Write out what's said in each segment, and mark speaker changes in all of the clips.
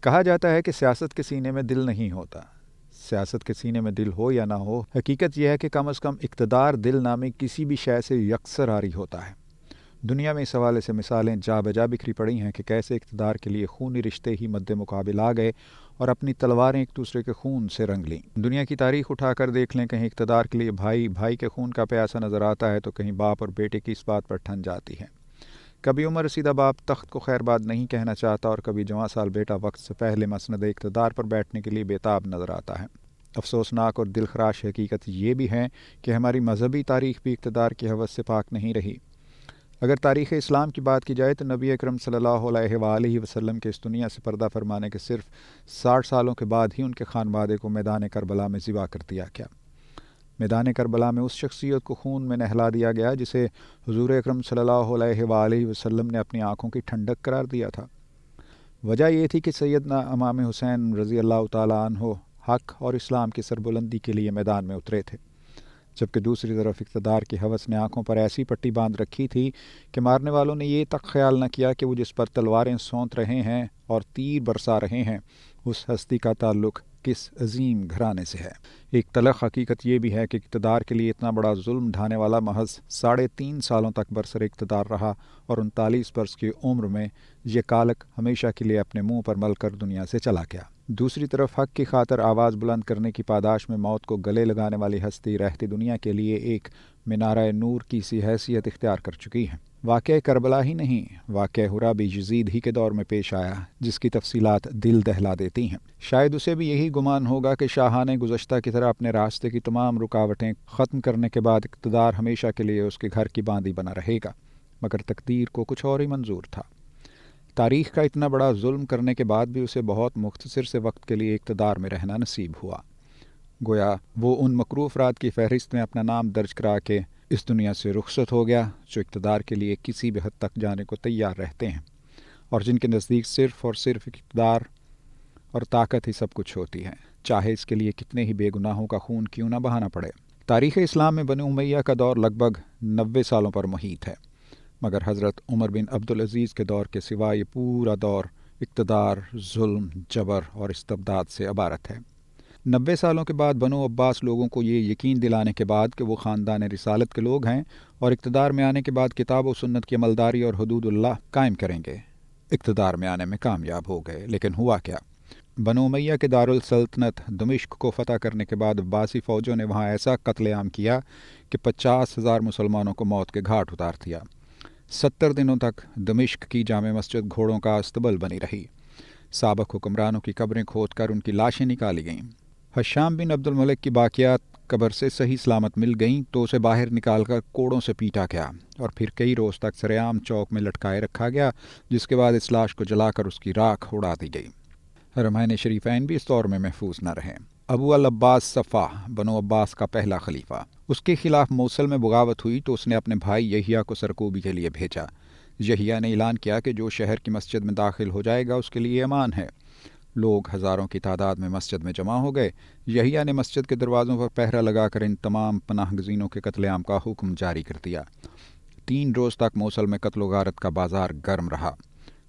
Speaker 1: کہا جاتا ہے کہ سیاست کے سینے میں دل نہیں ہوتا۔ سیاست کے سینے میں دل ہو یا نہ ہو، حقیقت یہ ہے کہ کم از کم اقتدار دل نامی کسی بھی شے سے یکسر عاری ہوتا ہے۔ دنیا میں اس حوالے سے مثالیں جا بجا بکھری پڑی ہیں کہ کیسے اقتدار کے لیے خونی رشتے ہی مد مقابل آ گئے اور اپنی تلواریں ایک دوسرے کے خون سے رنگ لیں۔ دنیا کی تاریخ اٹھا کر دیکھ لیں، کہیں اقتدار کے لیے بھائی بھائی کے خون کا پیاسا نظر آتا ہے تو کہیں باپ اور بیٹے کی اس بات پر ٹھن جاتی ہے۔ کبھی عمر رسیدہ باپ تخت کو خیر بات نہیں کہنا چاہتا اور کبھی جواں سال بیٹا وقت سے پہلے مسند اقتدار پر بیٹھنے کے لیے بےتاب نظر آتا ہے۔ افسوسناک اور دلخراش حقیقت یہ بھی ہے کہ ہماری مذہبی تاریخ بھی اقتدار کی ہوس سے پاک نہیں رہی۔ اگر تاریخ اسلام کی بات کی جائے تو نبی اکرم صلی اللہ علیہ وآلہ وسلم کے اس دنیا سے پردہ فرمانے کے صرف 60 سالوں کے بعد ہی ان کے خانوادے کو میدان کربلا میں ذبح کر دیا گیا۔ میدان کربلا میں اس شخصیت کو خون میں نہلا دیا گیا جسے حضور اکرم صلی اللہ علیہ وآلہ وسلم نے اپنی آنکھوں کی ٹھنڈک قرار دیا تھا۔ وجہ یہ تھی کہ سیدنا امام حسین رضی اللہ تعالیٰ عنہ حق اور اسلام کی سربلندی کے لیے میدان میں اترے تھے، جبکہ دوسری طرف اقتدار کی ہوس نے آنکھوں پر ایسی پٹی باندھ رکھی تھی کہ مارنے والوں نے یہ تک خیال نہ کیا کہ وہ جس پر تلواریں سونت رہے ہیں اور تیر برسا رہے ہیں اس ہستی کا تعلق کس عظیم گھرانے سے ہے۔ ایک تلخ حقیقت یہ بھی ہے کہ اقتدار کے لیے اتنا بڑا ظلم ڈھانے والا محض 3.5 سالوں تک برسر اقتدار رہا اور 39 برس کی عمر میں یہ کالک ہمیشہ کے لیے اپنے منہ پر مل کر دنیا سے چلا گیا۔ دوسری طرف حق کی خاطر آواز بلند کرنے کی پاداش میں موت کو گلے لگانے والی ہستی رہتی دنیا کے لیے ایک منارہ نور کی سی حیثیت اختیار کر چکی ہے۔ واقعہ کربلا ہی نہیں، واقعہ ہرا بھی یزید ہی کے دور میں پیش آیا، جس کی تفصیلات دل دہلا دیتی ہیں۔ شاید اسے بھی یہی گمان ہوگا کہ شاہان گزشتہ کی طرح اپنے راستے کی تمام رکاوٹیں ختم کرنے کے بعد اقتدار ہمیشہ کے لیے اس کے گھر کی باندی بنا رہے گا، مگر تقدیر کو کچھ اور ہی منظور تھا۔ تاریخ کا اتنا بڑا ظلم کرنے کے بعد بھی اسے بہت مختصر سے وقت کے لیے اقتدار میں رہنا نصیب ہوا۔ گویا وہ ان مکروہ افراد کی فہرست میں اپنا نام درج کرا کے اس دنیا سے رخصت ہو گیا جو اقتدار کے لیے کسی بھی حد تک جانے کو تیار رہتے ہیں اور جن کے نزدیک صرف اور صرف اقتدار اور طاقت ہی سب کچھ ہوتی ہے، چاہے اس کے لیے کتنے ہی بے گناہوں کا خون کیوں نہ بہانا پڑے۔ تاریخ اسلام میں بنو امیہ کا دور لگ بھگ 90 سالوں پر محیط ہے، مگر حضرت عمر بن عبدالعزیز کے دور کے سوا یہ پورا دور اقتدار، ظلم، جبر اور استبداد سے عبارت ہے۔ 90 سالوں کے بعد بنو عباس لوگوں کو یہ یقین دلانے کے بعد کہ وہ خاندان رسالت کے لوگ ہیں اور اقتدار میں آنے کے بعد کتاب و سنت کی عملداری اور حدود اللہ قائم کریں گے، اقتدار میں آنے میں کامیاب ہو گئے۔ لیکن ہوا کیا؟ بنو امیہ کے دارالسلطنت دمشق کو فتح کرنے کے بعد عباسی فوجوں نے وہاں ایسا قتل عام کیا کہ 50,000 مسلمانوں کو موت کے گھاٹ اتار دیا۔ 70 دنوں تک دمشق کی جامع مسجد گھوڑوں کا استبل بنی رہی۔ سابق حکمرانوں کی قبریں کھود کر ان کی لاشیں نکالی گئیں۔ حشام بن عبد الملک کی باقیات قبر سے صحیح سلامت مل گئیں تو اسے باہر نکال کر کوڑوں سے پیٹا گیا اور پھر کئی روز تک سرعام چوک میں لٹکائے رکھا گیا، جس کے بعد اس لاش کو جلا کر اس کی راکھ اڑا دی گئی۔ حرمین شریفین بھی اس دور میں محفوظ نہ رہے۔ ابو العباس صفح بنو عباس کا پہلا خلیفہ، اس کے خلاف موصل میں بغاوت ہوئی تو اس نے اپنے بھائی یحییٰ کو سرکوبی کے لیے بھیجا۔ یحییٰ نے اعلان کیا کہ جو شہر کی مسجد میں داخل ہو جائے گا اس کے لیے امان ہے۔ لوگ ہزاروں کی تعداد میں مسجد میں جمع ہو گئے۔ یحییٰ نے مسجد کے دروازوں پر پہرا لگا کر ان تمام پناہ گزینوں کے قتل عام کا حکم جاری کر دیا۔ 3 روز تک موصل میں قتل و غارت کا بازار گرم رہا۔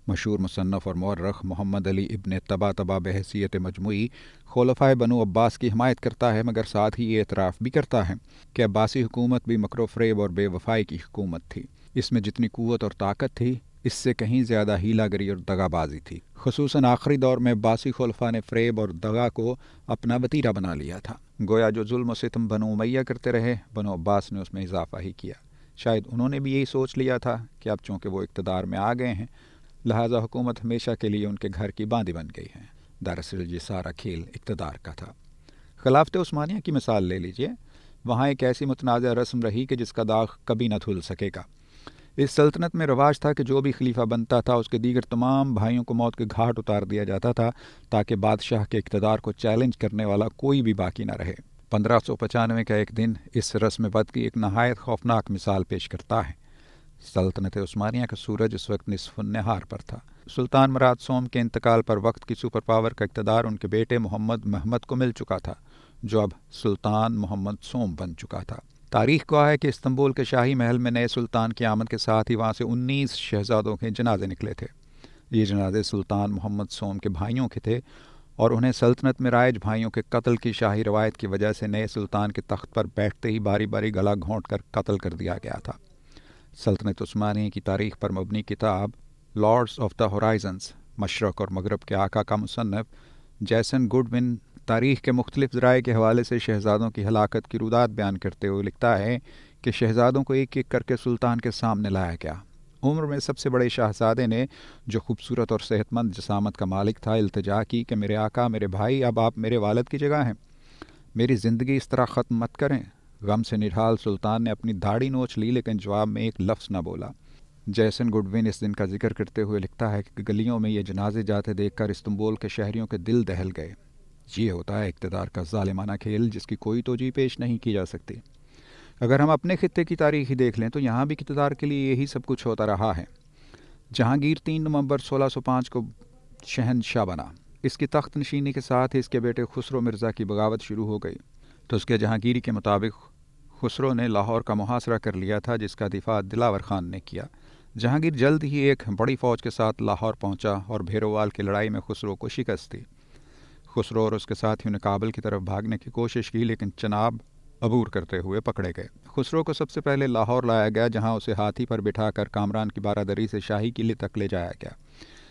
Speaker 1: مشہور مصنف اور مورخ محمد علی ابن طباطبا بحیثیت مجموعی خلفائے بنو عباس کی حمایت کرتا ہے، مگر ساتھ ہی یہ اعتراف بھی کرتا ہے کہ عباسی حکومت بھی مکر و فریب اور بے وفائی کی حکومت تھی۔ اس میں جتنی قوت اور طاقت تھی، اس سے کہیں زیادہ ہیلا گری اور دغا بازی تھی۔ خصوصاً آخری دور میں عباسی خلفاء نے فریب اور دغا کو اپنا وتیرہ بنا لیا تھا۔ گویا جو ظلم و ستم بنو امیہ کرتے رہے، بنو عباس نے اس میں اضافہ ہی کیا۔ شاید انہوں نے بھی یہی سوچ لیا تھا کہ اب چونکہ وہ اقتدار میں آ گئے ہیں، لہٰذا حکومت ہمیشہ کے لیے ان کے گھر کی باندی بن گئی ہے۔ دراصل یہ سارا کھیل اقتدار کا تھا۔ خلافت عثمانیہ کی مثال لے لیجئے، وہاں ایک ایسی متنازع رسم رہی کہ جس کا داغ کبھی نہ دھل سکے گا۔ اس سلطنت میں رواج تھا کہ جو بھی خلیفہ بنتا تھا اس کے دیگر تمام بھائیوں کو موت کے گھاٹ اتار دیا جاتا تھا تاکہ بادشاہ کے اقتدار کو چیلنج کرنے والا کوئی بھی باقی نہ رہے۔ 1595 کا ایک دن اس رسم بد کی ایک نہایت خوفناک مثال پیش کرتا ہے۔ سلطنت عثمانیہ کا سورج اس وقت نصف النہار پر تھا۔ سلطان مراد سوم کے انتقال پر وقت کی سپر پاور کا اقتدار ان کے بیٹے محمد محمد کو مل چکا تھا، جو اب سلطان محمد سوم بن چکا تھا۔ تاریخ گواہ ہے کہ استنبول کے شاہی محل میں نئے سلطان کی آمد کے ساتھ ہی وہاں سے 19 شہزادوں کے جنازے نکلے تھے۔ یہ جنازے سلطان محمد سوم کے بھائیوں کے تھے اور انہیں سلطنت میں رائج بھائیوں کے قتل کی شاہی روایت کی وجہ سے نئے سلطان کے تخت پر بیٹھتے ہی باری باری گلا گھونٹ کر قتل کر دیا گیا تھا۔ سلطنت عثمانیہ کی تاریخ پر مبنی کتاب لارڈز آف دا ہورائزنز، مشرق اور مغرب کے آقا کا مصنف جیسن گوڈون تاریخ کے مختلف ذرائع کے حوالے سے شہزادوں کی ہلاکت کی رودات بیان کرتے ہوئے لکھتا ہے کہ شہزادوں کو ایک ایک کر کے سلطان کے سامنے لایا گیا۔ عمر میں سب سے بڑے شہزادے نے، جو خوبصورت اور صحت مند جسامت کا مالک تھا، التجا کی کہ میرے آقا، میرے بھائی، اب آپ میرے والد کی جگہ ہیں، میری زندگی اس طرح ختم مت کریں۔ غم سے نڈھال سلطان نے اپنی داڑھی نوچ لی لیکن جواب میں ایک لفظ نہ بولا۔ جیسن گوڈون اس دن کا ذکر کرتے ہوئے لکھتا ہے کہ گلیوں میں یہ جنازے جاتے دیکھ کر استنبول کے شہریوں کے دل دہل گئے۔ یہ ہوتا ہے اقتدار کا ظالمانہ کھیل جس کی کوئی توجیہ پیش نہیں کی جا سکتی۔ اگر ہم اپنے خطے کی تاریخ ہی دیکھ لیں تو یہاں بھی اقتدار کے لیے یہی سب کچھ ہوتا رہا ہے۔ جہانگیر 3 نومبر 1605 کو شہنشاہ بنا۔ اس کی تخت نشینی کے ساتھ ہی اس کے بیٹے خسرو مرزا کی بغاوت شروع ہو گئی تو اس کے جہانگیری کے مطابق خسرو نے لاہور کا محاصرہ کر لیا تھا، جس کا دفاع دلاور خان نے کیا۔ جہانگیر جلد ہی ایک بڑی فوج کے ساتھ لاہور پہنچا اور بھیروال کی لڑائی میں خسرو کو شکست دی۔ خسرو اور اس کے ساتھیوں نے کابل کی طرف بھاگنے کی کوشش کی لیکن چناب عبور کرتے ہوئے پکڑے گئے۔ خسرو کو سب سے پہلے لاہور لایا گیا، جہاں اسے ہاتھی پر بٹھا کر کامران کی بارادری سے شاہی قلعے تک لے جایا گیا۔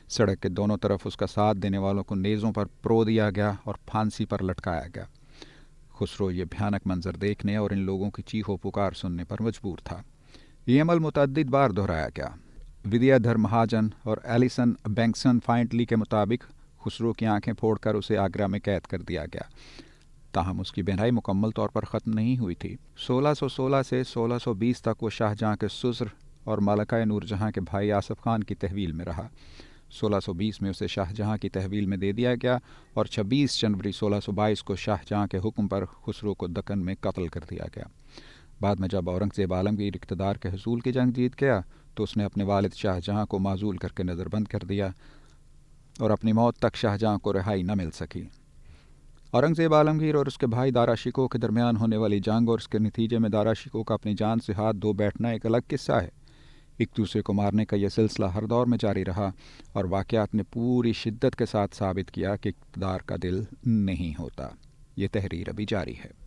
Speaker 1: سڑک کے دونوں طرف اس کا ساتھ دینے والوں کو نیزوں پر پرو دیا گیا اور پھانسی پر لٹکایا گیا۔ خسرو یہ بھیانک منظر دیکھنے اور ان لوگوں کی چیخ و پکار سننے پر مجبور تھا۔ یہ عمل متعدد بار دہرایا گیا۔ ودیا دھر مہاجن اور ایلیسن بینکسن فائنٹلی کے مطابق خسرو کی آنکھیں پھوڑ کر اسے آگرہ میں قید کر دیا گیا، تاہم اس کی بینائی مکمل طور پر ختم نہیں ہوئی تھی۔ 1616 سے 1620 تک وہ شاہ جہاں کے سسر اور ملکہ نور جہاں کے بھائی آصف خان کی تحویل میں رہا۔ 1620 میں اسے شاہ جہاں کی تحویل میں دے دیا گیا اور 26 جنوری 1622 کو شاہ جہاں کے حکم پر خسرو کو دکن میں قتل کر دیا گیا۔ بعد میں جب اورنگزیب عالمگیر اقتدار کے حصول کی جنگ جیت گیا تو اس نے اپنے والد شاہ جہاں کو معزول کر کے نظر بند کر دیا اور اپنی موت تک شاہ جہاں کو رہائی نہ مل سکی۔ اورنگزیب عالمگیر اور اس کے بھائی دارا شکوہ کے درمیان ہونے والی جنگ اور اس کے نتیجے میں دارا شکوہ کا اپنی جان سے ہاتھ دھو بیٹھنا ایک الگ قصہ ہے۔ ایک دوسرے کو مارنے کا یہ سلسلہ ہر دور میں جاری رہا اور واقعات نے پوری شدت کے ساتھ ثابت کیا کہ اقتدار کا دل نہیں ہوتا۔ یہ تحریر ابھی جاری ہے۔